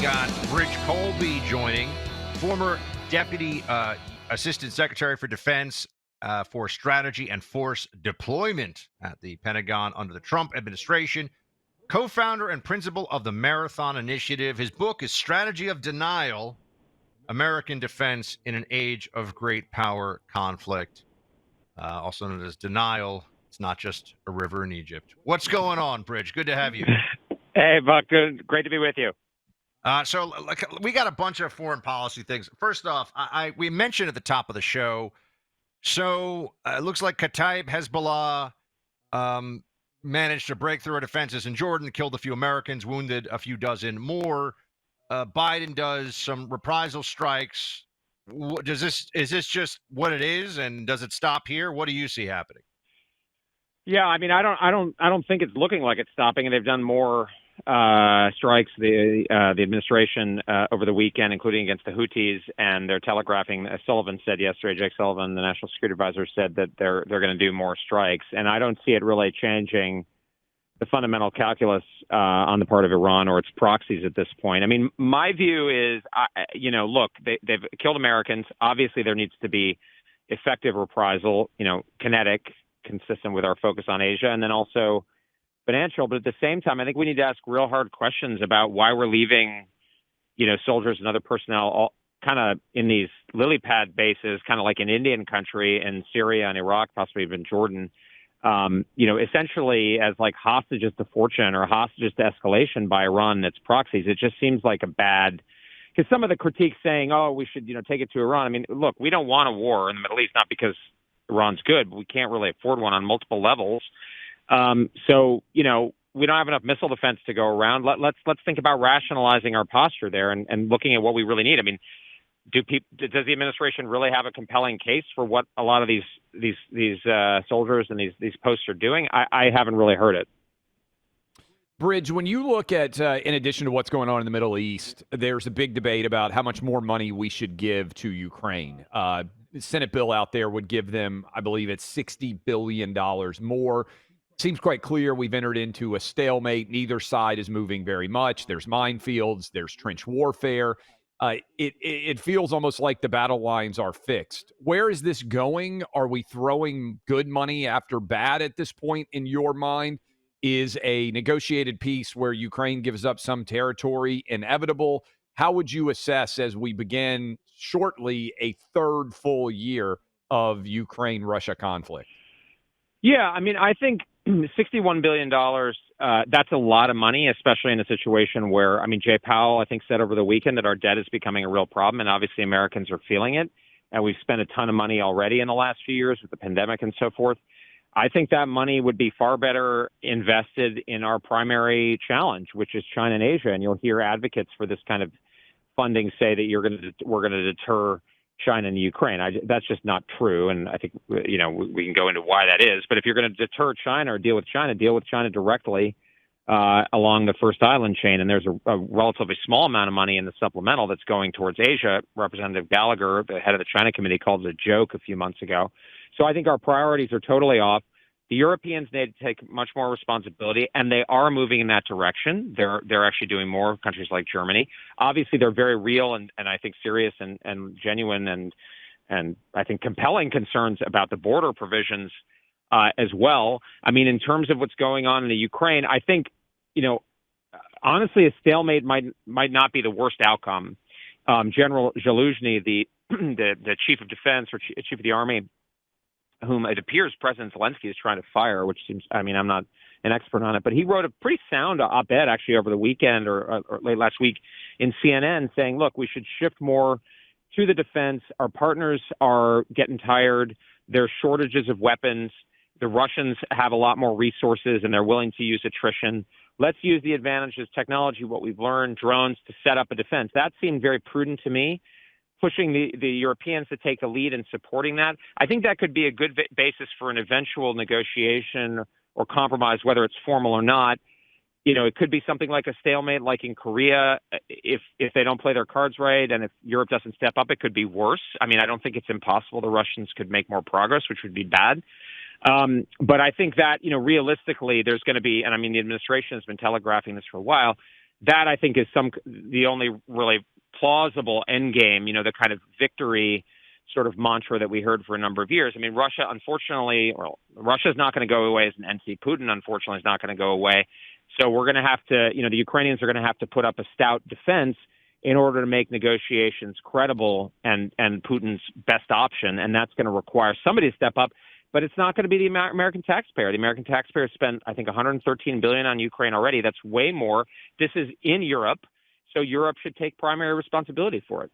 got Elbridge Colby joining, former Deputy Assistant Secretary for Defense for Strategy and Force Deployment at the Pentagon under the Trump administration, co-founder and principal of the Marathon Initiative. His book is Strategy of Denial, American Defense in an Age of Great Power Conflict, also known as Denial. It's not just a river in Egypt. What's going on, Bridge? Good to have you. Hey, Buck. Good. Great to be with you. So we got a bunch of foreign policy things. First off, we mentioned at the top of the show. So it looks like Kataib Hezbollah managed to break through our defenses in Jordan, killed a few Americans, wounded a few dozen more. Biden does some reprisal strikes. Is this just what it is, and does it stop here? What do you see happening? Yeah, I mean, I don't think it's looking like it's stopping, and they've done more strikes. The administration over the weekend, including against the Houthis, and they're telegraphing. As Sullivan said yesterday, Jake Sullivan, the national security advisor, said that they're going to do more strikes, and I don't see it really changing the fundamental calculus on the part of Iran or its proxies at this point. I mean, my view is, look, they've killed Americans. Obviously, there needs to be effective reprisal, kinetic, consistent with our focus on Asia, and then also financial. But at the same time, I think we need to ask real hard questions about why we're leaving, soldiers and other personnel all kind of in these lily pad bases, kind of like in Indian country and Syria and Iraq, possibly even Jordan, essentially as like hostages to fortune or hostages to escalation by Iran and its proxies. It just seems like a bad, because some of the critiques saying, oh, we should, take it to Iran. I mean, look, we don't want a war in the Middle East, not because Iran's good, but we can't really afford one on multiple levels. So, we don't have enough missile defense to go around. Let's think about rationalizing our posture there and looking at what we really need. I mean, does the administration really have a compelling case for what a lot of these soldiers and these posts are doing? I haven't really heard it. Bridge, when you look at, in addition to what's going on in the Middle East, there's a big debate about how much more money we should give to Ukraine. The Senate bill out there would give them, I believe it's $60 billion more. Seems quite clear we've entered into a stalemate. Neither side is moving very much. There's minefields. There's trench warfare. It feels almost like the battle lines are fixed. Where is this going? Are we throwing good money after bad at this point in your mind? Is a negotiated peace where Ukraine gives up some territory inevitable? How would you assess as we begin shortly a third full year of Ukraine-Russia conflict? Yeah, I mean, I think $61 billion, that's a lot of money, especially in a situation where, Jay Powell, I think, said over the weekend that our debt is becoming a real problem, and obviously Americans are feeling it. And we've spent a ton of money already in the last few years with the pandemic and so forth. I think that money would be far better invested in our primary challenge, which is China and Asia. And you'll hear advocates for this kind of funding say that we're going to deter China and Ukraine. That's just not true. And I think, we can go into why that is. But if you're going to deter China or deal with China directly along the first island chain. And there's a relatively small amount of money in the supplemental that's going towards Asia. Representative Gallagher, the head of the China committee, called it a joke a few months ago. So I think our priorities are totally off. The Europeans need to take much more responsibility, and they are moving in that direction. They're actually doing more, countries like Germany. Obviously, they're very real and I think serious and genuine and I think compelling concerns about the border provisions as well. I mean, in terms of what's going on in the Ukraine, I think, honestly, a stalemate might not be the worst outcome. General Zaluzhny, the chief of defense or chief of the army, whom it appears President Zelensky is trying to fire, which seems, I'm not an expert on it, but he wrote a pretty sound op-ed actually over the weekend or late last week in CNN saying, look, we should shift more to the defense. Our partners are getting tired. There's shortages of weapons. The Russians have a lot more resources and they're willing to use attrition. Let's use the advantages, technology, what we've learned, drones to set up a defense. That seemed very prudent to me. Pushing the Europeans to take the lead in supporting that. I think that could be a good basis for an eventual negotiation or compromise, whether it's formal or not. It could be something like a stalemate, like in Korea. If they don't play their cards right and if Europe doesn't step up, it could be worse. I don't think it's impossible the Russians could make more progress, which would be bad. But I think that, realistically, there's going to be, and the administration has been telegraphing this for a while, that I think is the only really plausible end game, the kind of victory sort of mantra that we heard for a number of years. I mean, Russia, unfortunately, Russia's not going to go away as an entity. Putin, unfortunately, is not going to go away. So we're going to have to, the Ukrainians are going to have to put up a stout defense in order to make negotiations credible and Putin's best option. And that's going to require somebody to step up. But it's not going to be the American taxpayer. The American taxpayer spent, I think, $113 billion on Ukraine already. That's way more. This is in Europe, so Europe should take primary responsibility for it.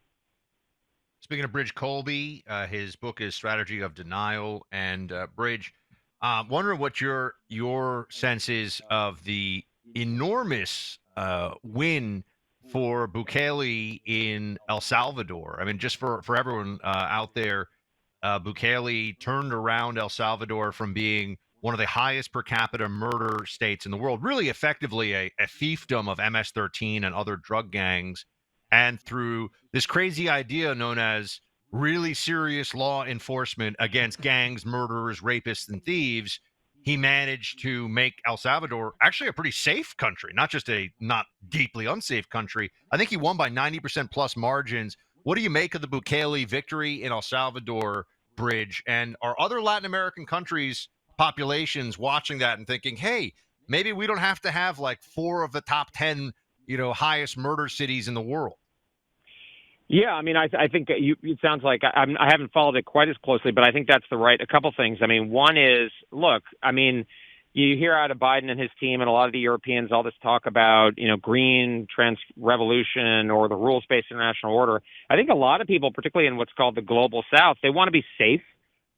Speaking of Bridge Colby, his book is Strategy of Denial. And Bridge, wondering what your sense is of the enormous win for Bukele in El Salvador. I mean, just for everyone out there, Bukele turned around El Salvador from being one of the highest per capita murder states in the world, really effectively a fiefdom of MS-13 and other drug gangs. And through this crazy idea known as really serious law enforcement against gangs, murderers, rapists, and thieves, he managed to make El Salvador actually a pretty safe country, not just a not deeply unsafe country. I think he won by 90% plus margins. What do you make of the Bukele victory in El Salvador, Bridge? And are other Latin American countries, populations watching that and thinking, hey, maybe we don't have to have like 4 of the top 10 highest murder cities in the world? Yeah, I mean, I think it sounds like I haven't followed it quite as closely, but I think that's a couple things. I mean, one is, look, I mean, you hear out of Biden and his team and a lot of the Europeans all this talk about, green revolution or the rules-based international order. I think a lot of people, particularly in what's called the global South, they want to be safe.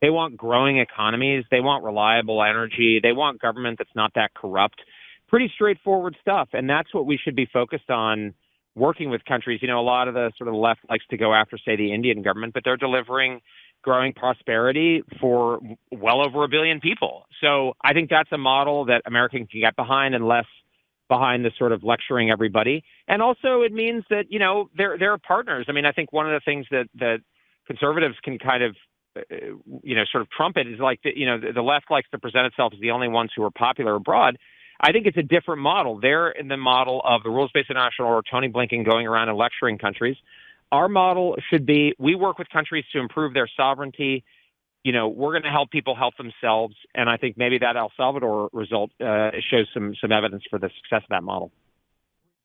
They want growing economies. They want reliable energy. They want government that's not that corrupt. Pretty straightforward stuff, and that's what we should be focused on working with countries. A lot of the sort of left likes to go after, say, the Indian government, but they're delivering growing prosperity for well over 1 billion people. So I think that's a model that Americans can get behind and less behind the sort of lecturing everybody. And also it means that, they're partners. I mean, I think one of the things that conservatives can kind of, sort of trumpet is like, the left likes to present itself as the only ones who are popular abroad. I think it's a different model. They're in the model of the rules-based international order, Tony Blinken going around and lecturing countries. Our model should be, we work with countries to improve their sovereignty. We're going to help people help themselves. And I think maybe that El Salvador result shows some evidence for the success of that model.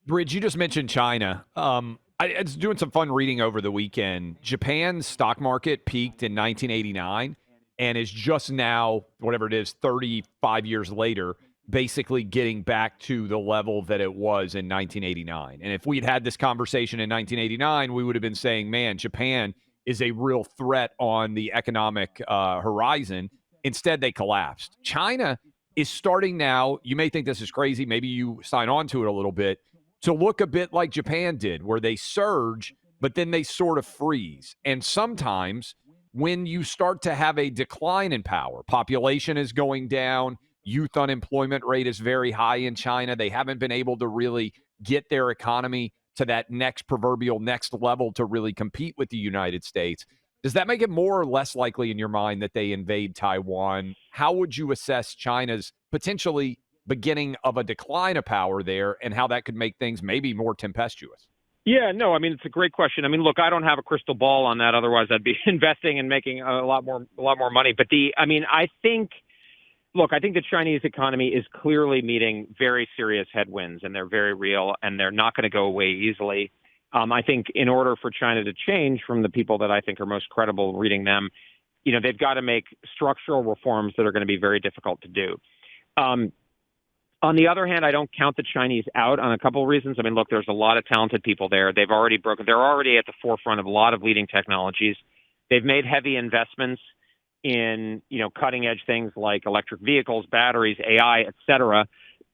Bridge, you just mentioned China. I was doing some fun reading over the weekend. Japan's stock market peaked in 1989 and is just now, whatever it is, 35 years later, basically getting back to the level that it was in 1989. And if we'd had this conversation in 1989, we would have been saying, man, Japan is a real threat on the economic horizon. Instead, they collapsed. China is starting now, you may think this is crazy, maybe you sign on to it a little bit, to look a bit like Japan did, where they surge, but then they sort of freeze. And sometimes when you start to have a decline in power, population is going down, youth unemployment rate is very high in China. They haven't been able to really get their economy to that proverbial next level to really compete with the United States. Does that make it more or less likely in your mind that they invade Taiwan? How would you assess China's potentially beginning of a decline of power there and how that could make things maybe more tempestuous? Yeah, no, I mean, it's a great question. I mean, look, I don't have a crystal ball on that. Otherwise, I'd be investing and making a lot more money. But I think the Chinese economy is clearly meeting very serious headwinds, and they're very real, and they're not going to go away easily. I think in order for China to change, from the people that I think are most credible reading them, they've got to make structural reforms that are going to be very difficult to do. On the other hand, I don't count the Chinese out on a couple of reasons. I mean, look, there's a lot of talented people there. They're already at the forefront of a lot of leading technologies. They've made heavy investments in, cutting edge things like electric vehicles, batteries, AI, et cetera.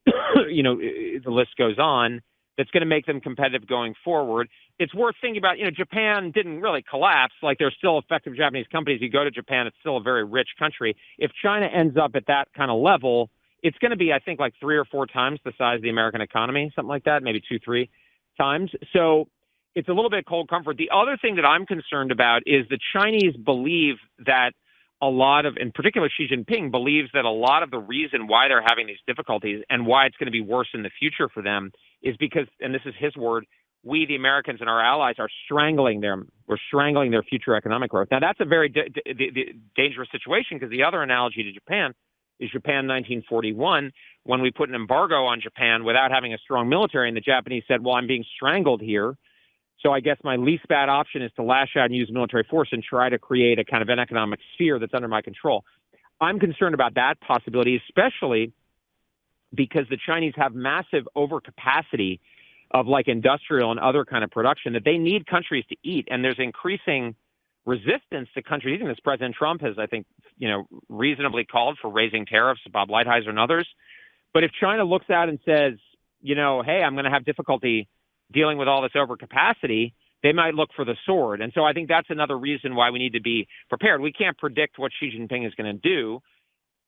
The list goes on. That's going to make them competitive going forward. It's worth thinking about, Japan didn't really collapse. Like, there's still effective Japanese companies. You go to Japan, it's still a very rich country. If China ends up at that kind of level, it's going to be, I think, like 3 or 4 times the size of the American economy, something like that, maybe 2, 3 times. So it's a little bit cold comfort. The other thing that I'm concerned about is the Chinese believe that a lot of, in particular, Xi Jinping believes that a lot of the reason why they're having these difficulties and why it's going to be worse in the future for them is because, and this is his word, we, the Americans and our allies, are strangling them. We're strangling their future economic growth. Now, that's a very dangerous situation, because the other analogy to Japan is Japan 1941, when we put an embargo on Japan without having a strong military, and the Japanese said, well, I'm being strangled here, so I guess my least bad option is to lash out and use military force and try to create a kind of an economic sphere that's under my control. I'm concerned about that possibility, especially because the Chinese have massive overcapacity of like industrial and other kind of production that they need countries to eat. And there's increasing resistance to countries eating this. President Trump has, I think, reasonably called for raising tariffs, Bob Lighthizer and others. But if China looks out and says, hey, I'm going to have difficulty dealing with all this overcapacity, they might look for the sword. And so I think that's another reason why we need to be prepared. We can't predict what Xi Jinping is going to do.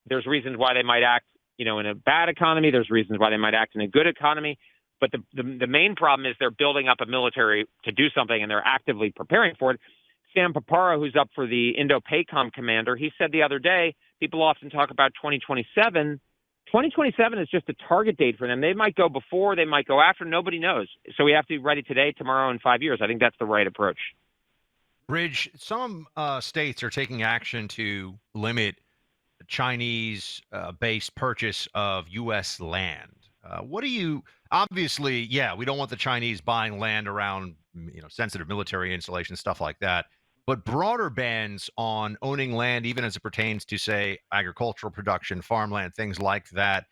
There's reasons why they might act, in a bad economy. There's reasons why they might act in a good economy. But the main problem is they're building up a military to do something, and they're actively preparing for it. Sam Papara, who's up for the Indo-PACOM commander, he said the other day, people often talk about 2027. 2027 is just a target date for them. They might go before, they might go after, nobody knows. So we have to be ready today, tomorrow, and 5 years. I think that's the right approach. Bridge, some states are taking action to limit Chinese-based purchase of U.S. land. What do you, obviously, we don't want the Chinese buying land around, sensitive military installations, stuff like that. But broader bans on owning land, even as it pertains to, say, agricultural production, farmland, things like that.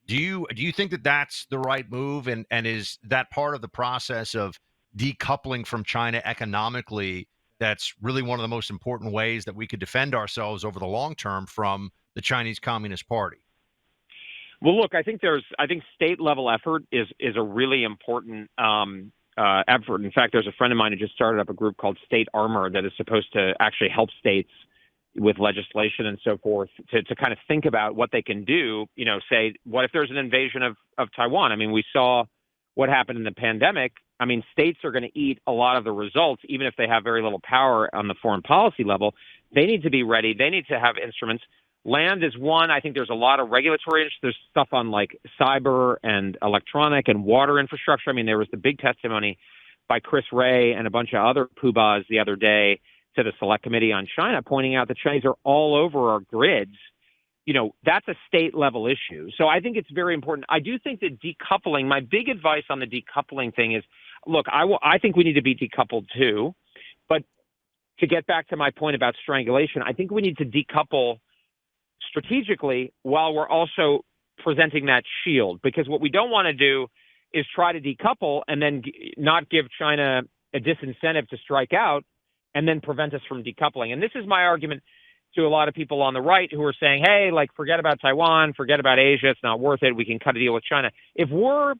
Do you think that that's the right move? And is that part of the process of decoupling from China economically? That's really one of the most important ways that we could defend ourselves over the long term from the Chinese Communist Party. Well, look, I think state level effort is a really important effort. In fact, there's a friend of mine who just started up a group called State Armor that is supposed to actually help states with legislation and so forth to kind of think about what they can do. Say, what if there's an invasion of Taiwan? I mean, we saw what happened in the pandemic. I mean, states are going to eat a lot of the results, even if they have very little power on the foreign policy level. They need to be ready. They need to have instruments. Land is one. I think there's a lot of regulatory issues. There's stuff on like cyber and electronic and water infrastructure. I mean, there was the big testimony by Chris Wray and a bunch of other poobahs the other day to the Select Committee on China, pointing out the Chinese are all over our grids. That's a state level issue. So I think it's very important. I do think that decoupling, my big advice on the decoupling thing is, look, I think we need to be decoupled too. But to get back to my point about strangulation, I think we need to decouple strategically while we're also presenting that shield, because what we don't want to do is try to decouple and then not give China a disincentive to strike out and then prevent us from decoupling. And this is my argument to a lot of people on the right who are saying, hey, forget about Taiwan, forget about Asia, it's not worth it, we can cut a deal with China. If we're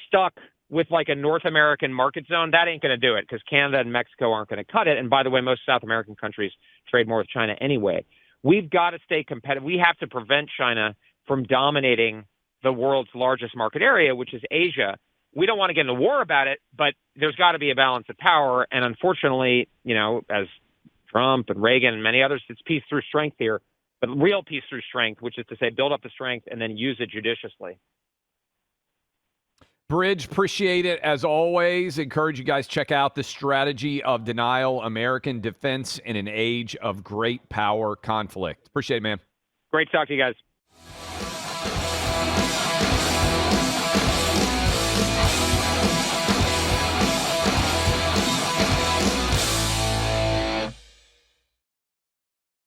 stuck with a North American market zone, that ain't going to do it, because Canada and Mexico aren't going to cut it. And by the way, most South American countries trade more with China anyway. We've got to stay competitive. We have to prevent China from dominating the world's largest market area, which is Asia. We don't want to get into war about it, but there's got to be a balance of power. And unfortunately, as Trump and Reagan and many others, it's peace through strength here, but real peace through strength, which is to say build up the strength and then use it judiciously. Bridge, appreciate it as always. Encourage you guys check out The Strategy of Denial, American Defense in an Age of Great Power Conflict. Appreciate it, man. Great to talk to you guys.